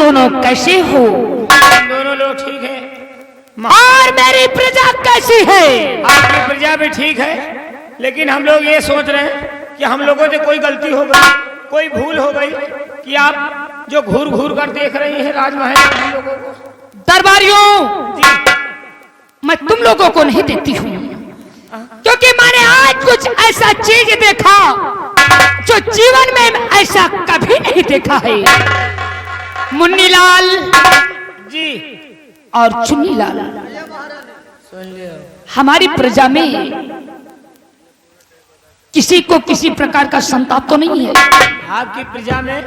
दोनों कैसे हो? दोनों लोग ठीक है। और मेरी प्रजा कैसी है? आपकी प्रजा भी ठीक है, लेकिन हम लोग ये सोच रहे हैं कि हम लोगों से कोई गलती हो गई, कोई भूल हो गई कि आप जो घूर घूर कर देख रही हैं राजमहल हम लोगों को। दरबारियों जी, मैं तुम लोगों को नहीं देखती हूँ, क्योंकि मैंने आज कुछ ऐसा चीज देखा जो जीवन में ऐसा कभी नहीं देखा है। मुन्नीलाल जी और चुन्नीलाल, हमारी प्रजा में किसी को किसी प्रकार का संताप तो नहीं है? आपकी प्रजा में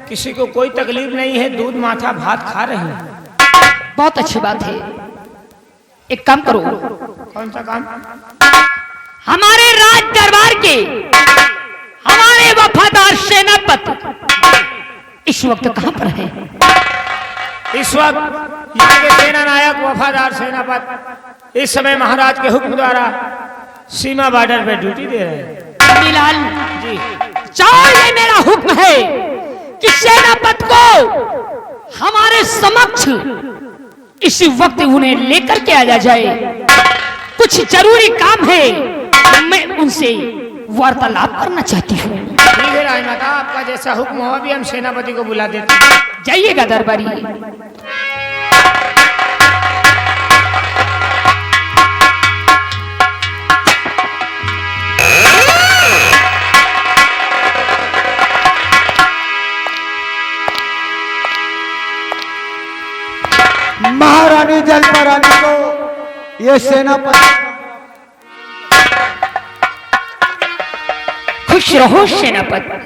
किसी को कोई तकलीफ नहीं है, दूध माठा भात खा रही हैं। बहुत अच्छी बात है। एक काम करो, कौन सा काम? हमारे राज दरबार के हमारे वफादार सेनापति इस वक्त कहां पर है? इस वक्त यहाँ के सेना नायक वफादार सेनापति इस समय महाराज के हुक्म द्वारा सीमा बॉर्डर पे ड्यूटी दे रहे हैं। लाल जी, चाहे ये मेरा हुक्म है कि सेनापति को हमारे समक्ष इसी वक्त उन्हें लेकर के आया जाए। कुछ जरूरी काम है, मैं उनसे वार्तालाप करना चाहती हूँ। ठीक है राजमाता, आपका जैसा हुक्म हो, अभी हम सेनापति को बुला देते हैं। जाइएगा दरबारी। महारानी जलपरानी को ये सेनापति। खुश रहो सेनापति।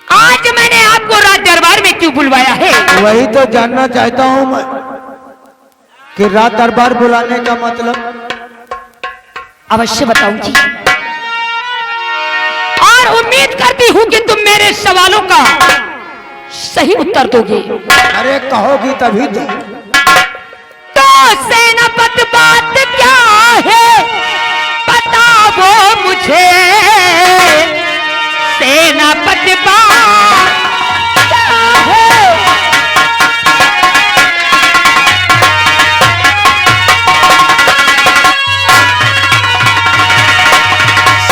आज मैंने आपको राज दरबार में क्यों बुलवाया है? वही तो जानना चाहता हूं मैं कि रात दरबार बुलाने का मतलब। अवश्य बताऊंगी, और उम्मीद करती हूं कि तुम मेरे सवालों का सही उत्तर दोगे। अरे कहोगी तभी तो सेनापति बात क्या है बताओ मुझे। सेनापति बात क्या है?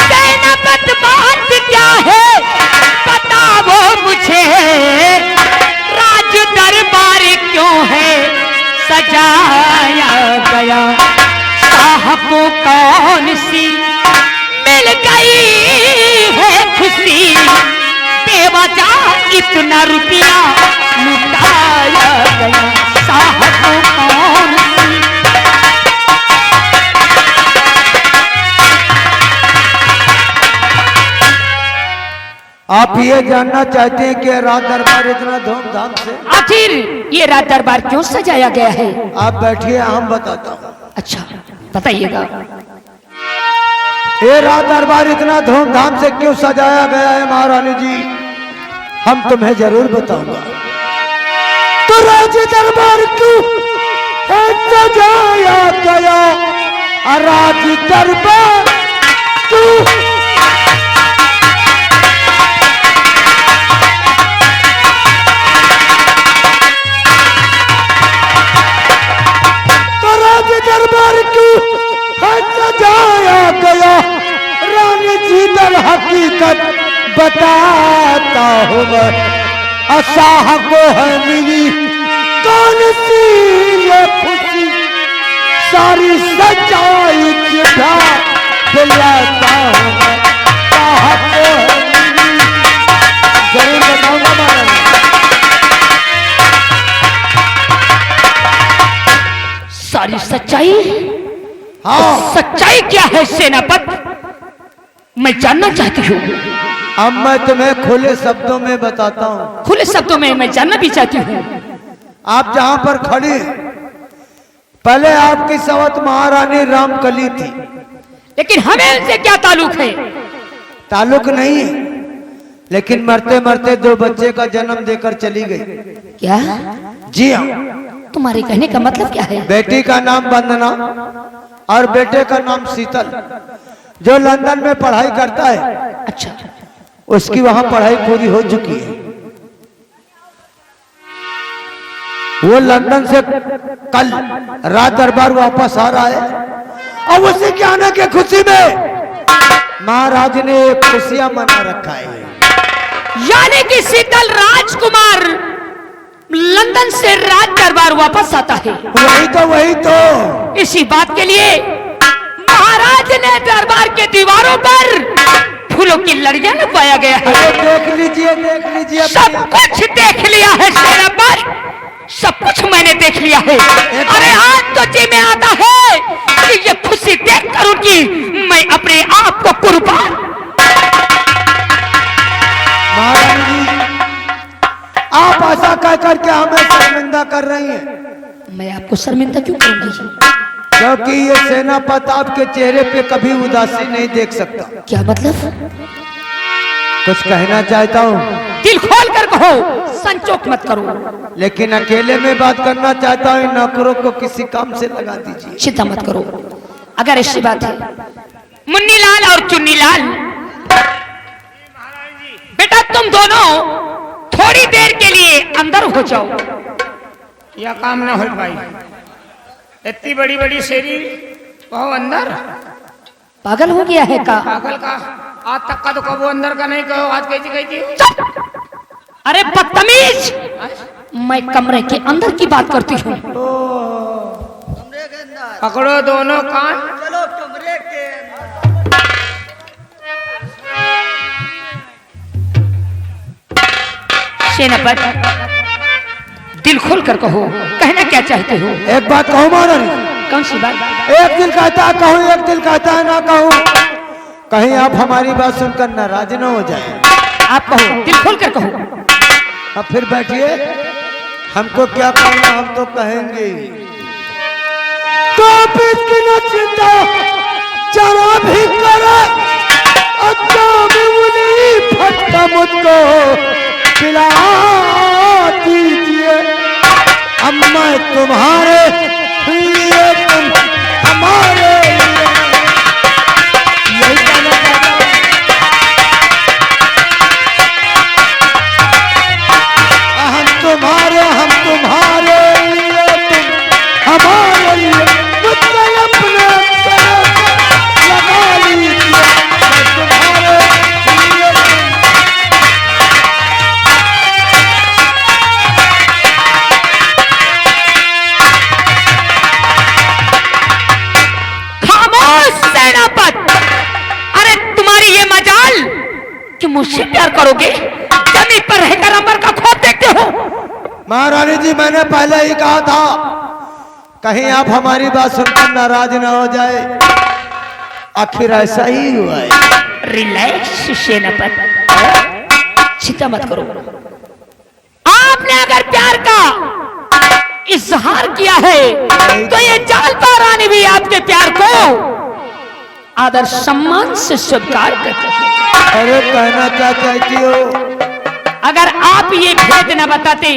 सेनापति बात क्या है बताओ मुझे। राज दरबार क्यों है सजाया गया। साहब को कौन सी मिल गई है खुशी। बेवजह इतना रुपया लुटाया गया। साहब को कौन सी। आप ये जानना चाहते हैं कि रात दरबार इतना धूमधाम से आखिर ये राज दरबार क्यों सजाया गया है? आप बैठिए, हम बताता हूँ। अच्छा बताइएगा। ये रात दरबार इतना धूमधाम से क्यों सजाया गया है महारानी जी, हम तुम्हें जरूर बताऊंगा। तो राज दरबार क्यों सजाया गया। राज दरबार क्यों दरबार क्यों सजाया गया। रानी जी दर हकीकत बताता हूँ मैं। असाह को है मिली कौन सी ये खुशी। सारी सच्चाई चिढ़ा दिलाता हूँ मैं। असाह को है मिली, जरूर बताऊंगा महाराज। सारी सच्चाई? हाँ, सच्चाई क्या है सेनापति, मैं जानना चाहती हूँ। अब मैं तुम्हें खुले शब्दों में बताता हूँ। खुले शब्दों में मैं जानना भी चाहती हूँ। आप जहाँ पर खड़ी, पहले आपकी सवत महारानी रामकली थी। लेकिन हमें उनसे क्या ताल्लुक है? ताल्लुक नहीं है, लेकिन मरते मरते 2 बच्चे का जन्म देकर चली गई। क्या? जी हाँ। तुम्हारे कहने का मतलब क्या है? बेटी का नाम वंदना और बेटे का नाम शीतल, जो लंदन में पढ़ाई करता है। अच्छा, उसकी वहां पढ़ाई पूरी हो चुकी है। वो लंदन से कल राज दरबार वापस आ रहा है और उसी के आने की खुशी में महाराज ने खुशियां मना रखा है। यानी कि शीतल राजकुमार लंदन से राज दरबार वापस आता है। वही तो इसी बात के लिए महाराज ने दरबार के दीवारों पर फूलों की लड़ियां लगवाया गया है। देख लीजिए सब कुछ देख लिया है सेनापति, सब कुछ मैंने देख लिया है। अरे आज तो जी में आता है कि ये खुशी देखकर उनकी मैं अपने आप को कुर्बान। महारानी जी, आप ऐसा कह करके हमें शर्मिंदा कर रही हैं। मैं आपको शर्मिंदा क्यों करूंगी? क्योंकि ये सेनापति आपके चेहरे पे कभी उदासी नहीं देख सकता। क्या मतलब? कुछ कहना चाहता हूँ, दिल खोल कर कहो, संकोच मत करो। लेकिन अकेले में बात करना चाहता हूँ। नौकरों को किसी काम से लगा दीजिए। चिंता मत करो। अगर ऐसी बात है, मुन्नी लाल और चुन्नी लाल, बेटा तुम दोनों थोड़ी देर के लिए अंदर हो जाओ। यह काम ना हो भाई, इतनी बड़ी बड़ी शेरी कहो अंदर। पागल हो गया है का? पागल का आज तक का तो कबो अंदर का नहीं कहो, आज कैसी कहती हो? अरे बदतमीज, मैं कमरे के अंदर की बात करती हूँ। पकड़ो दोनों कान। चलो कमरे के सेनापति, दिल खोल कर कहो, कहना क्या चाहते हो? एक बात कहूँ महारानी। कौन सी बात? एक दिल कहता है कहूँ, एक दिल कहता है ना कहूँ। कहीं आप हमारी बात सुनकर नाराज न हो जाए। आप कहो, दिल खोल कर कहो। अब फिर बैठिए, हमको क्या कहना हम तो कहेंगे। तो आप इसकी न चिंता जरा भी करे, अच्छा भी उन्हीं फटका मुझको पिला दीजिए। अब मैं तुम्हारे लिए, तुम हमारे लिए, यही कहना चाहता हूं। हम तुम्हारे लिए, तुम हमारे लिए, मुझको अपने गले से लगा लीजिए। मैं तुम्हारे लिए, खामोश सेनापति, अरे तुम्हारी ये मजाल कि मुझसे प्यार करोगे, जमीन पर रहकर अंबर का खौफ देखते हो। महारानी जी, मैंने पहले ही कहा था, कहीं आप हमारी बात सुनकर नाराज न हो जाए। आखिर ऐसा ही हुआ है। रिलैक्स सेनापति, चिंता मत करो। आपने अगर प्यार का इजहार किया है तो ये जालपा रानी भी आपके प्यार को आदर सम्मान से स्वीकार करते हैं। अरे कहना क्या चाहती हो? अगर आप ये भेद न बताते,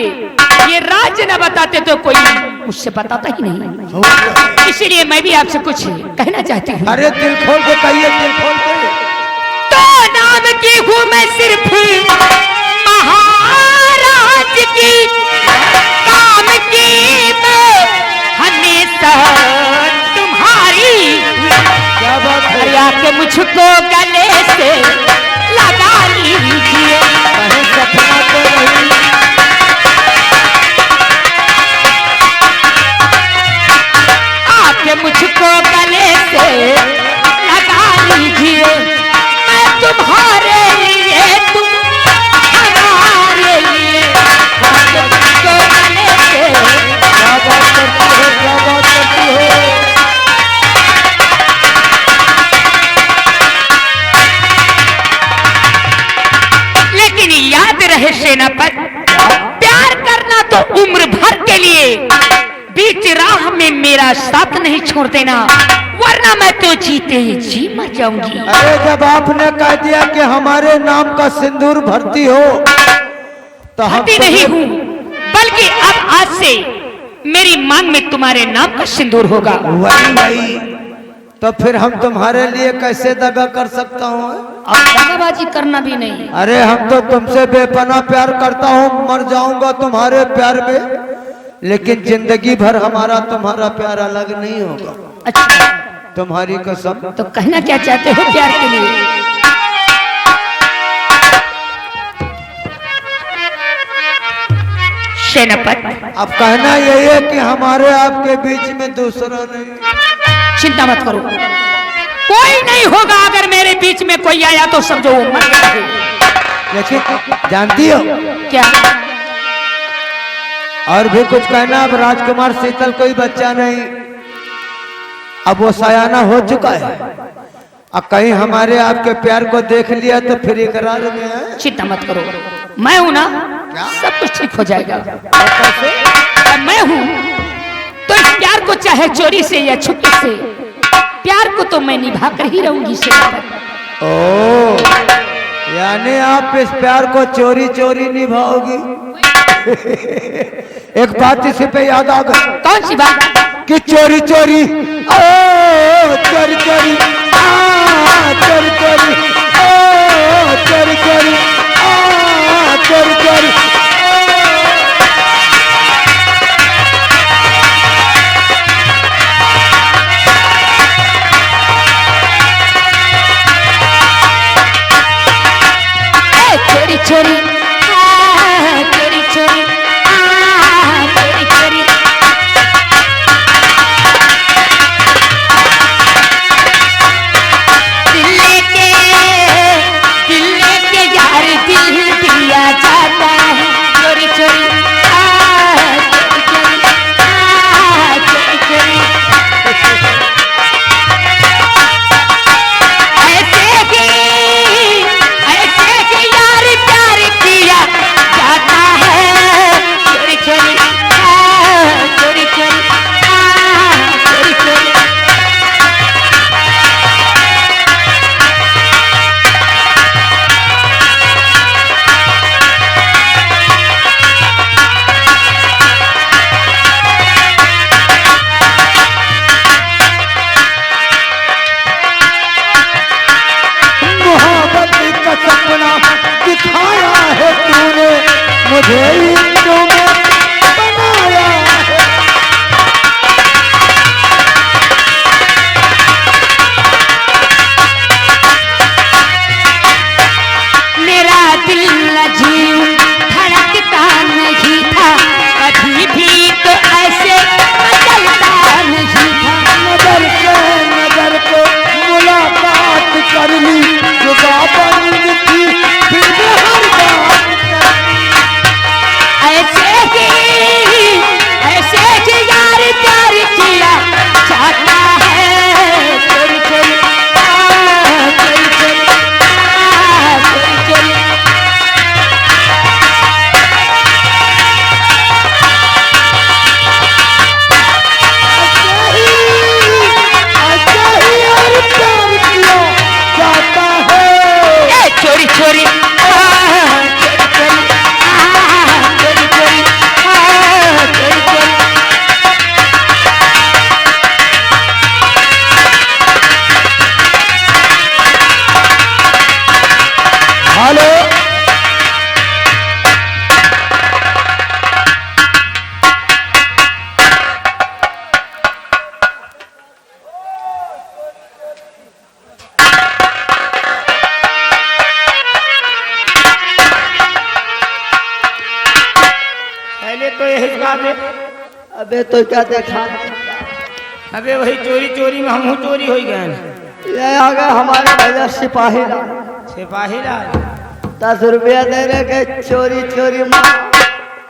ये राज न बताते तो कोई मुझसे बताता ही नहीं। इसीलिए मैं भी आपसे कुछ कहना चाहती हूँ। अरे दिल खोल के कहिए, दिल खोल के। तो नाम की हूँ मैं सिर्फ महाराज की, काम की मैं हमेशा तुम्हारी। क्या बात है? आके मुझको गले से लगा लीजिए। कहीं सपना तो नहीं? आके मुझको गले से लगा लीजिए। मैं तुम्हारे लिए, तुम हमारे लिए। आके मुझको गले से। क्या बात करती हो, क्या बात करती हो? लेकिन याद रहे सेनापति, प्यार करना तो उम्र भर के लिए, बीच राह में मेरा साथ नहीं छोड़ देना, वरना मैं तो जीते जी मर जाऊंगी। अरे जब आपने कह दिया कि हमारे नाम का सिंदूर भरती हो तो हम भरती नहीं हूँ, बल्कि अब आज से मेरी मांग में तुम्हारे नाम का सिंदूर होगा। वही तो फिर हम तुम्हारे लिए कैसे दगा कर सकता हूँ? अब दगाबाजी करना भी नहीं। अरे हम तो तुमसे बेपनाह प्यार करता हूँ, मर जाऊंगा तुम्हारे प्यार में। लेकिन जिंदगी भर हमारा तुम्हारा प्यार अलग नहीं होगा। अच्छा, तुम्हारी कसम। तो कहना क्या चाहते हो प्यार के लिए? सेनापति, अब कहना यही है कि हमारे आपके बीच में दूसरा नहीं। चिंता मत करो, कोई नहीं होगा। अगर मेरे बीच में कोई आया तो समझो वो मर गया। लेकिन जानती हो क्या? और भी कुछ कहना। अब राजकुमार शीतल कोई बच्चा नहीं, अब वो सयाना हो चुका है। अब कहीं हमारे आपके प्यार को देख लिया तो फिर इकरार में है। चिंता मत करो, मैं हूं ना, सब कुछ ठीक हो जाएगा। और मैं हूं तो इस प्यार को चाहे चोरी से या छुपके से, प्यार को तो मैं निभा कर ही रहूंगी। ओ, यानी आप इस प्यार को चोरी चोरी निभाओगी। एक बात इसी पे याद आ गई। कौन सी बात? कि चोरी चोरी, ओ चोरी चोरी, चोरी चोरी, ओ चोरी चोरी, चोरी चोरी। चोरी चोरी, चोरी चोरी, चोरी चोरी। दिल लेके यार दिल दिया जाता है। चोरी चोरी, चोरी चोरी, चोरी चोरी। ऐसे ही यार प्यार किया जाता है। चोरी चोरी, चोरी चोरी, चोरी चोरी। मोहब्बत का सपना दिखाया है तूने, मुझे इंदों में बनाया है। मेरा दिल अजीब धड़कता नहीं था, कभी भी तो ऐसे मचलता नहीं था। नजर से नजर को मुलाकात कर ली, जुदा बंद थी फिर भी हर बात कर ली। ऐसे ही यार प्यार किया जाता है। चोरी चोरी, चोरी चोरी, चोरी चोरी। ऐसा ही और प्यार किया जाता है। चोरी चोरी, चोरी चोरी, चोरी चोरी, चोरी चोरी। हेलो, पहले तो यही कहा दे। अबे तो क्या देखा, अबे वही चोरी चोरी में हम चोरी हो गए। ये आ गए हमारे भैया सिपाही। सिपाही लाल 10 रुपया दे रहे के चोरी चोरी माँ,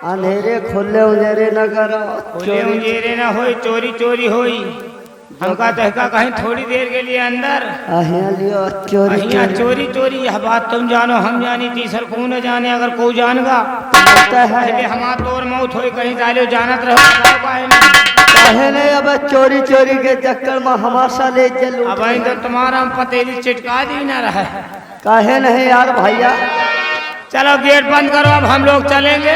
अंधेरे खुले उधेरे न करो। बोले उंजेरे ना होई, चोरी चोरी होई। हमका तहका कहीं थोड़ी देर के लिए अंदर अहिया लियो चोरी अहिया चोरी चोरी चोरी। यह बात तुम जानो, हम जानी, तीसर को न जाने। अगर कोई जानेगा होता है। पहले हमार तोर मौत होई, कहीं जाले जानत रहो काहे नहीं। काहे नहीं, अब चोरी चोरी के चक्कर में हमाशा ले चलू। अब आई तो तुम्हारा हम पतेली चिटका दी ना रहा। काहे नहीं यार भैया। चलो गेट बंद करो, अब हम लोग चलेंगे।